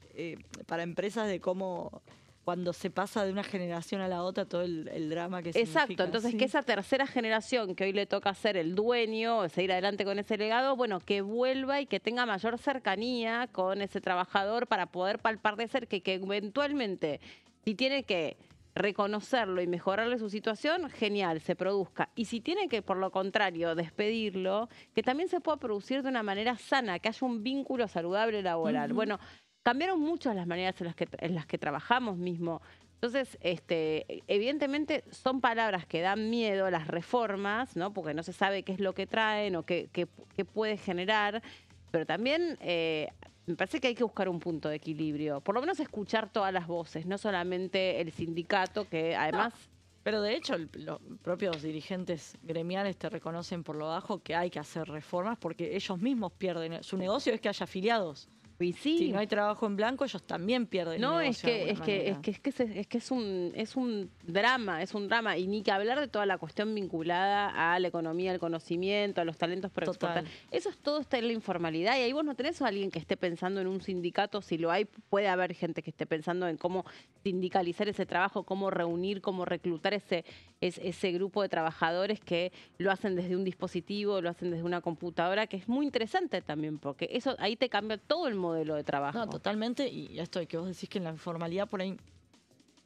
para empresas de cómo cuando se pasa de una generación a la otra todo el drama que Exacto, significa. entonces Sí. que esa tercera generación que hoy le toca ser el dueño, seguir adelante con ese legado, bueno, que vuelva y que tenga mayor cercanía con ese trabajador para poder palpar de cerca que eventualmente, si tiene que reconocerlo y mejorarle su situación, genial, se produzca. Y si tiene que, por lo contrario, despedirlo, que también se pueda producir de una manera sana, que haya un vínculo saludable laboral. Bueno, cambiaron mucho las maneras en las que trabajamos mismo. Entonces, evidentemente son palabras que dan miedo, las reformas, ¿no? Porque no se sabe qué es lo que traen o qué puede generar, pero también me parece que hay que buscar un punto de equilibrio, por lo menos escuchar todas las voces, no solamente el sindicato, que además... Pero de hecho, los propios dirigentes gremiales te reconocen por lo bajo que hay que hacer reformas porque ellos mismos pierden. Su negocio es que haya afiliados. Y sí. Si no hay trabajo en blanco, ellos también pierden. No, el es negocio que es un drama, y ni que hablar de toda la cuestión vinculada a la economía, al conocimiento, a los talentos por exportar. Eso es todo, está en la informalidad, y ahí vos no tenés a alguien que esté pensando en un sindicato. Si lo hay, puede haber gente que esté pensando en cómo sindicalizar ese trabajo, cómo reunir, cómo reclutar ese grupo de trabajadores que lo hacen desde un dispositivo, lo hacen desde una computadora, que es muy interesante también, porque eso ahí te cambia todo el modelo de trabajo. No, totalmente, y esto que vos decís que en la informalidad por ahí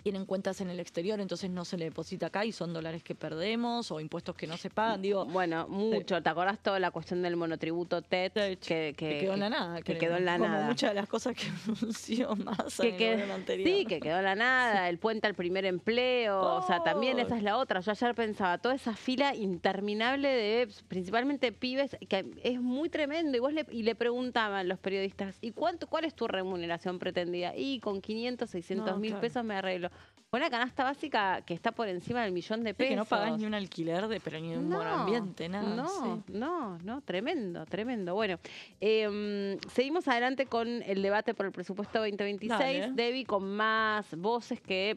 tienen cuentas en el exterior, entonces no se le deposita acá y son dólares que perdemos o impuestos que no se pagan. Digo, bueno, mucho. ¿Te acordás toda la cuestión del monotributo TET? Que quedó en la nada. Que quedó en la nada. Como muchas de las cosas que anunció Massa en el gobierno anterior. Sí, que quedó en la nada, el puente al primer empleo, o sea, también esa es la otra. Yo ayer pensaba, toda esa fila interminable de principalmente pibes, que es muy tremendo. Y vos le preguntaban los periodistas, ¿y cuál es tu remuneración pretendida? Y con 500, 600 mil pesos me arreglo. Una canasta básica que está por encima del $1.000.000 de pesos. Que no pagás ni un alquiler, pero ni un monoambiente, nada. No, tremendo. Bueno, seguimos adelante con el debate por el presupuesto 2026. Dale. Debbie, con más voces que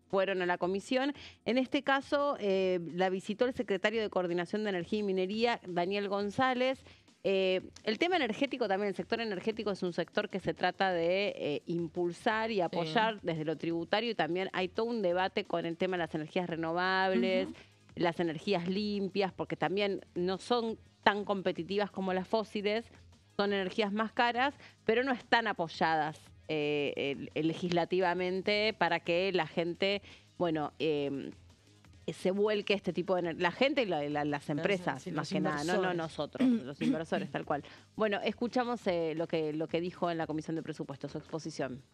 fueron a la comisión. En este caso, la visitó el secretario de Coordinación de Energía y Minería, Daniel González. El tema energético también, el sector energético es un sector que se trata de impulsar y apoyar desde lo tributario, y también hay todo un debate con el tema de las energías renovables, las energías limpias, porque también no son tan competitivas como las fósiles, son energías más caras, pero no están apoyadas legislativamente para que la gente, se vuelque este tipo de la gente y las empresas, más que nada, no nosotros, los inversores, tal cual. Bueno, escuchamos lo que dijo en la Comisión de Presupuestos, su exposición.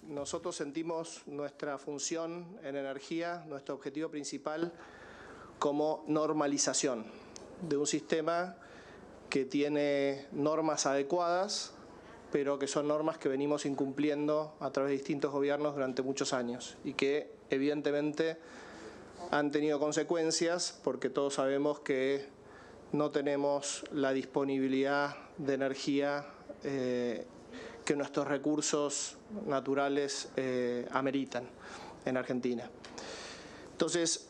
Nosotros sentimos nuestra función en energía, nuestro objetivo principal, como normalización de un sistema que tiene normas adecuadas, pero que son normas que venimos incumpliendo a través de distintos gobiernos durante muchos años y que evidentemente han tenido consecuencias, porque todos sabemos que no tenemos la disponibilidad de energía que nuestros recursos naturales ameritan en Argentina. Entonces,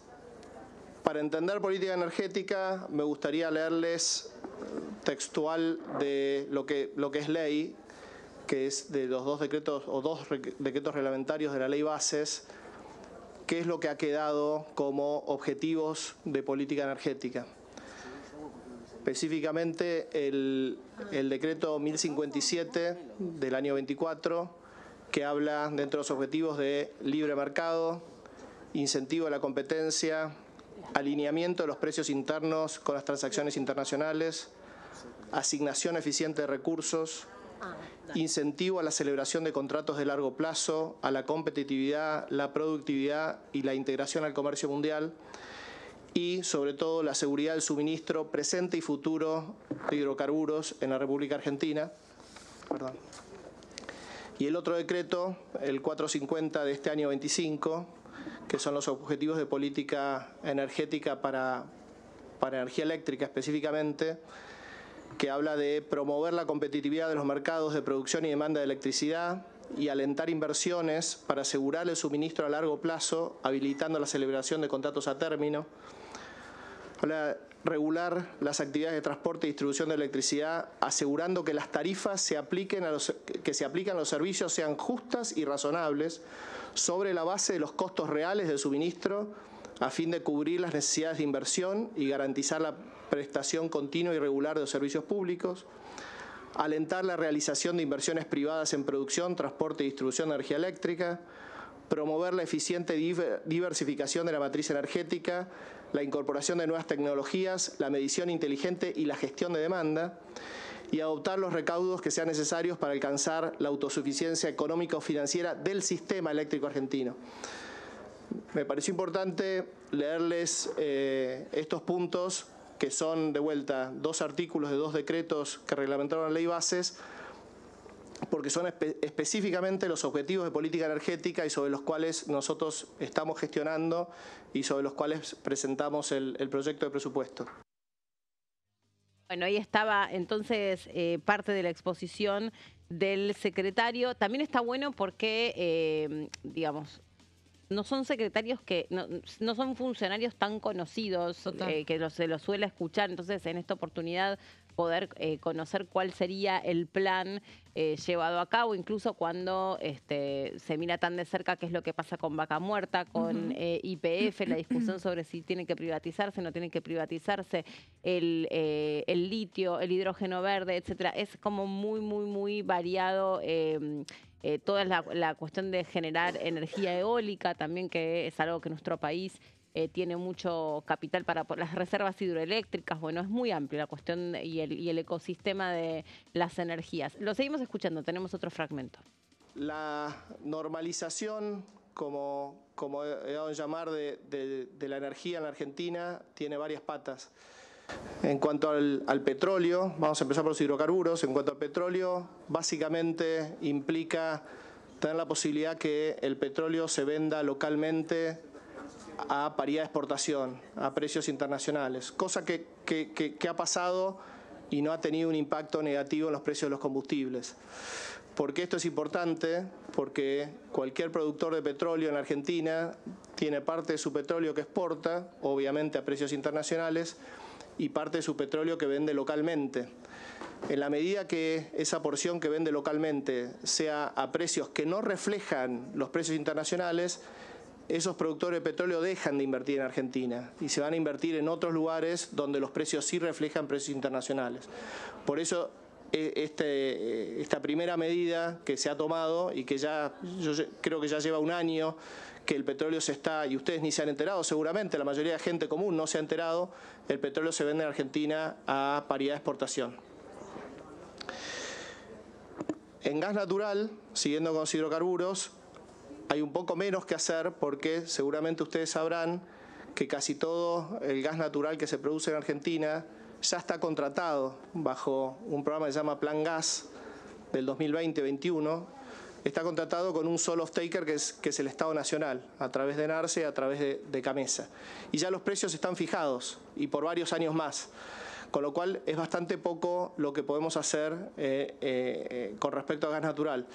para entender política energética, me gustaría leerles textual de lo que es ley, que es de los dos decretos reglamentarios de la ley Bases, qué es lo que ha quedado como objetivos de política energética. Específicamente el decreto 1057 del año 24, que habla dentro de los objetivos de libre mercado, incentivo a la competencia, alineamiento de los precios internos con las transacciones internacionales, asignación eficiente de recursos, incentivo a la celebración de contratos de largo plazo, a la competitividad, la productividad y la integración al comercio mundial, y sobre todo la seguridad del suministro presente y futuro de hidrocarburos en la República Argentina. Y el otro decreto, el 450 de este año 25, que son los objetivos de política energética para energía eléctrica específicamente, que habla de promover la competitividad de los mercados de producción y demanda de electricidad y alentar inversiones para asegurar el suministro a largo plazo, habilitando la celebración de contratos a término. Habla regular las actividades de transporte y distribución de electricidad, asegurando que las tarifas que se aplican a los servicios sean justas y razonables sobre la base de los costos reales del suministro, a fin de cubrir las necesidades de inversión y garantizar la prestación continua y regular de los servicios públicos. Alentar la realización de inversiones privadas en producción, transporte y distribución de energía eléctrica. Promover la eficiente diversificación de la matriz energética, la incorporación de nuevas tecnologías, la medición inteligente y la gestión de demanda, y adoptar los recaudos que sean necesarios para alcanzar la autosuficiencia económica o financiera del sistema eléctrico argentino. Me pareció importante leerles estos puntos, que son, de vuelta, 2 artículos de 2 decretos que reglamentaron la Ley Bases, porque son específicamente los objetivos de política energética y sobre los cuales nosotros estamos gestionando y sobre los cuales presentamos el proyecto de presupuesto. Bueno, ahí estaba entonces parte de la exposición del secretario. También está bueno porque, digamos, no son secretarios que, no son funcionarios tan conocidos que se los suele escuchar. Entonces, en esta oportunidad, poder conocer cuál sería el plan llevado a cabo, incluso cuando se mira tan de cerca qué es lo que pasa con Vaca Muerta, con YPF, la discusión sobre si tiene que privatizarse, no tiene que privatizarse, el litio, el hidrógeno verde, etcétera. Es como muy variado. Toda la cuestión de generar energía eólica también, que es algo que nuestro país tiene mucho capital para las reservas hidroeléctricas. Bueno, es muy amplia la cuestión y el ecosistema de las energías. Lo seguimos escuchando, tenemos otro fragmento. La normalización, como he dado en llamar, de la energía en la Argentina, tiene varias patas. En cuanto al petróleo, vamos a empezar por los hidrocarburos. En cuanto al petróleo, básicamente implica tener la posibilidad que el petróleo se venda localmente a paridad de exportación, a precios internacionales, cosa que ha pasado y no ha tenido un impacto negativo en los precios de los combustibles. ¿Por qué esto es importante? Porque cualquier productor de petróleo en Argentina tiene parte de su petróleo que exporta, obviamente a precios internacionales, y parte de su petróleo que vende localmente. En la medida que esa porción que vende localmente sea a precios que no reflejan los precios internacionales, esos productores de petróleo dejan de invertir en Argentina y se van a invertir en otros lugares donde los precios sí reflejan precios internacionales. Por eso esta primera medida que se ha tomado y que yo creo que ya lleva un año que el petróleo se está, y ustedes ni se han enterado seguramente, la mayoría de gente común no se ha enterado, el petróleo se vende en Argentina a paridad de exportación. En gas natural, siguiendo con los hidrocarburos, hay un poco menos que hacer porque seguramente ustedes sabrán que casi todo el gas natural que se produce en Argentina ya está contratado bajo un programa que se llama Plan Gas del 2020-21. Está contratado con un solo off-taker que es el Estado Nacional, a través de NARCE, a través de CAMESA. Y ya los precios están fijados y por varios años más. Con lo cual es bastante poco lo que podemos hacer con respecto a gas natural.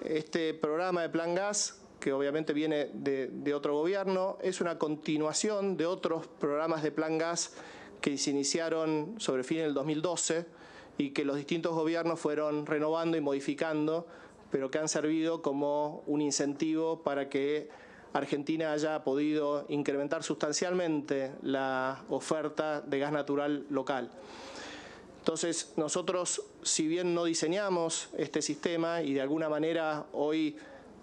Este programa de Plan Gas, que obviamente viene de otro gobierno, es una continuación de otros programas de Plan Gas que se iniciaron sobre fin del 2012 y que los distintos gobiernos fueron renovando y modificando, pero que han servido como un incentivo para que Argentina haya podido incrementar sustancialmente la oferta de gas natural local. Entonces, nosotros, si bien no diseñamos este sistema y de alguna manera hoy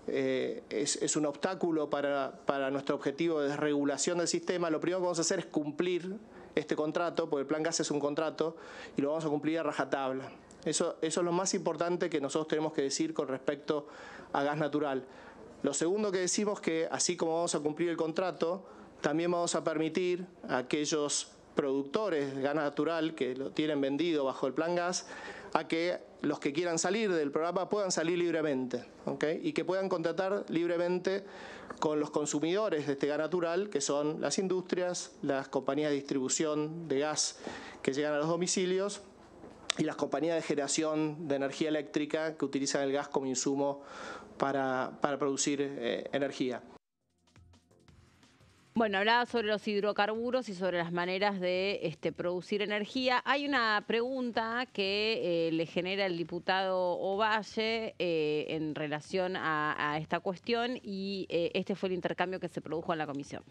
es un obstáculo para nuestro objetivo de desregulación del sistema, lo primero que vamos a hacer es cumplir este contrato, porque el Plan Gas es un contrato y lo vamos a cumplir a rajatabla. Eso es lo más importante que nosotros tenemos que decir con respecto a gas natural. Lo segundo que decimos que, así como vamos a cumplir el contrato, también vamos a permitir a aquellos productores de gas natural que lo tienen vendido bajo el Plan Gas, a que los que quieran salir del programa puedan salir libremente, ¿okay? Y que puedan contratar libremente con los consumidores de este gas natural, que son las industrias, las compañías de distribución de gas que llegan a los domicilios y las compañías de generación de energía eléctrica que utilizan el gas como insumo para producir energía. Bueno, hablaba sobre los hidrocarburos y sobre las maneras de producir energía. Hay una pregunta que le genera el diputado Ovalle en relación a esta cuestión y este fue el intercambio que se produjo en la comisión.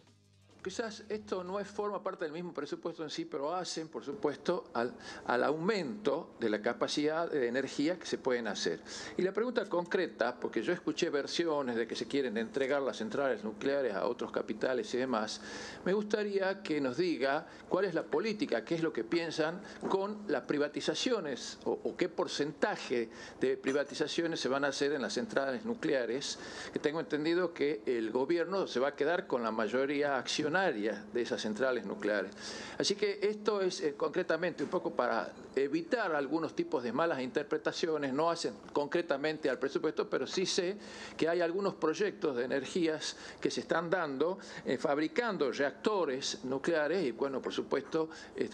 Quizás esto no forma parte del mismo presupuesto en sí, pero hacen, por supuesto, al aumento de la capacidad de energía que se pueden hacer. Y la pregunta concreta, porque yo escuché versiones de que se quieren entregar las centrales nucleares a otros capitales y demás, me gustaría que nos diga cuál es la política, qué es lo que piensan con las privatizaciones o qué porcentaje de privatizaciones se van a hacer en las centrales nucleares, que tengo entendido que el gobierno se va a quedar con la mayoría accionaria de esas centrales nucleares. Así que esto es concretamente un poco para evitar algunos tipos de malas interpretaciones, no hacen concretamente al presupuesto, pero sí sé que hay algunos proyectos de energías que se están dando, fabricando reactores nucleares y, bueno, por supuesto,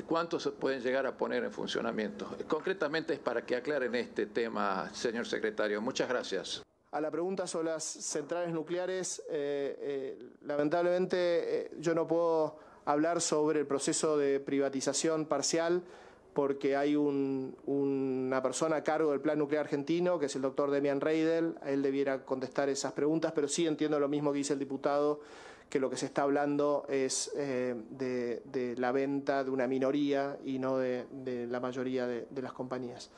cuántos se pueden llegar a poner en funcionamiento. Concretamente es para que aclaren este tema, señor secretario. Muchas gracias. A la pregunta sobre las centrales nucleares, lamentablemente yo no puedo hablar sobre el proceso de privatización parcial porque hay una persona a cargo del Plan Nuclear Argentino, que es el doctor Demian Reidel. Él debiera contestar esas preguntas, pero sí entiendo lo mismo que dice el diputado, que lo que se está hablando es de la venta de una minoría y no de la mayoría de las compañías.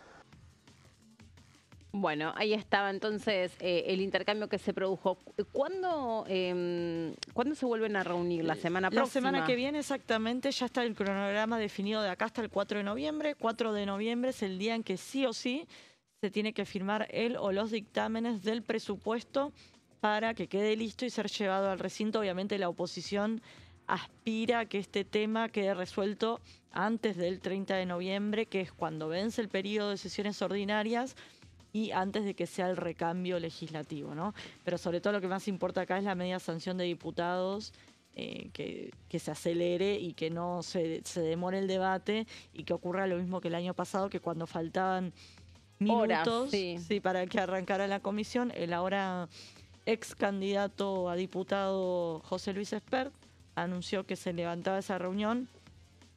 Bueno, ahí estaba entonces el intercambio que se produjo. ¿Cuándo se vuelven a reunir? ¿La semana próxima? La semana que viene exactamente, ya está el cronograma definido de acá hasta el 4 de noviembre. 4 de noviembre es el día en que sí o sí se tiene que firmar el o los dictámenes del presupuesto para que quede listo y ser llevado al recinto. Obviamente la oposición aspira a que este tema quede resuelto antes del 30 de noviembre, que es cuando vence el periodo de sesiones ordinarias y antes de que sea el recambio legislativo, ¿no? Pero sobre todo lo que más importa acá es la media sanción de diputados, que se acelere y que no se demore el debate y que ocurra lo mismo que el año pasado, que cuando faltaban minutos horas, sí, para que arrancara la comisión, el ahora ex candidato a diputado José Luis Espert anunció que se levantaba esa reunión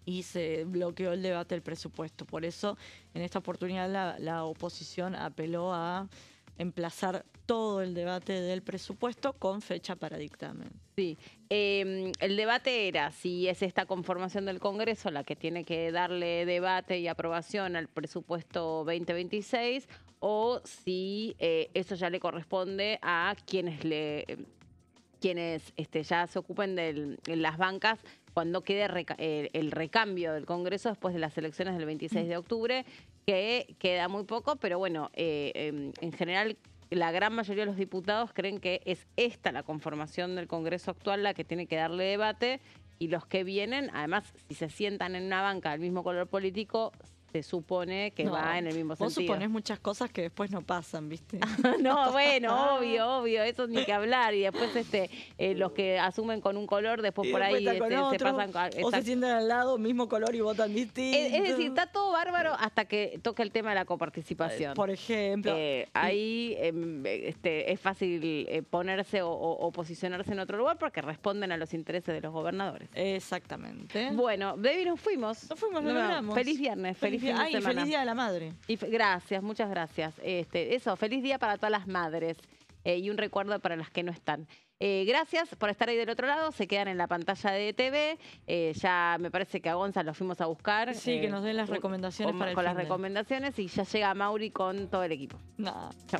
y se bloqueó el debate del presupuesto. Por eso, en esta oportunidad, la oposición apeló a emplazar todo el debate del presupuesto con fecha para dictamen. Sí, el debate era si es esta conformación del Congreso la que tiene que darle debate y aprobación al presupuesto 2026 o si eso ya le corresponde a quienes ya se ocupen en las bancas cuando quede el recambio del Congreso después de las elecciones del 26 de octubre, que queda muy poco, pero bueno, en general la gran mayoría de los diputados creen que es esta la conformación del Congreso actual la que tiene que darle debate y los que vienen, además, si se sientan en una banca del mismo color político, se supone que va en el mismo sentido. Vos suponés muchas cosas que después no pasan, ¿viste? No, bueno, obvio, eso ni que hablar. Y después los que asumen con un color, después por ahí se pasan... O se sientan al lado, mismo color y votan distinto. Es decir, está todo bárbaro hasta que toca el tema de la coparticipación. Por ejemplo. Ahí es fácil ponerse o posicionarse en otro lugar porque responden a los intereses de los gobernadores. Exactamente. Bueno, Debbie, nos fuimos. Nos logramos. Feliz viernes, feliz fin de semana. Y feliz Día de la Madre. Y gracias, muchas gracias. Feliz día para todas las madres y un recuerdo para las que no están. Gracias por estar ahí del otro lado. Se quedan en la pantalla de TV. Ya me parece que a Gonza lo fuimos a buscar. Sí, que nos den las recomendaciones para el con las recomendaciones y ya llega Mauri con todo el equipo. No. Chau.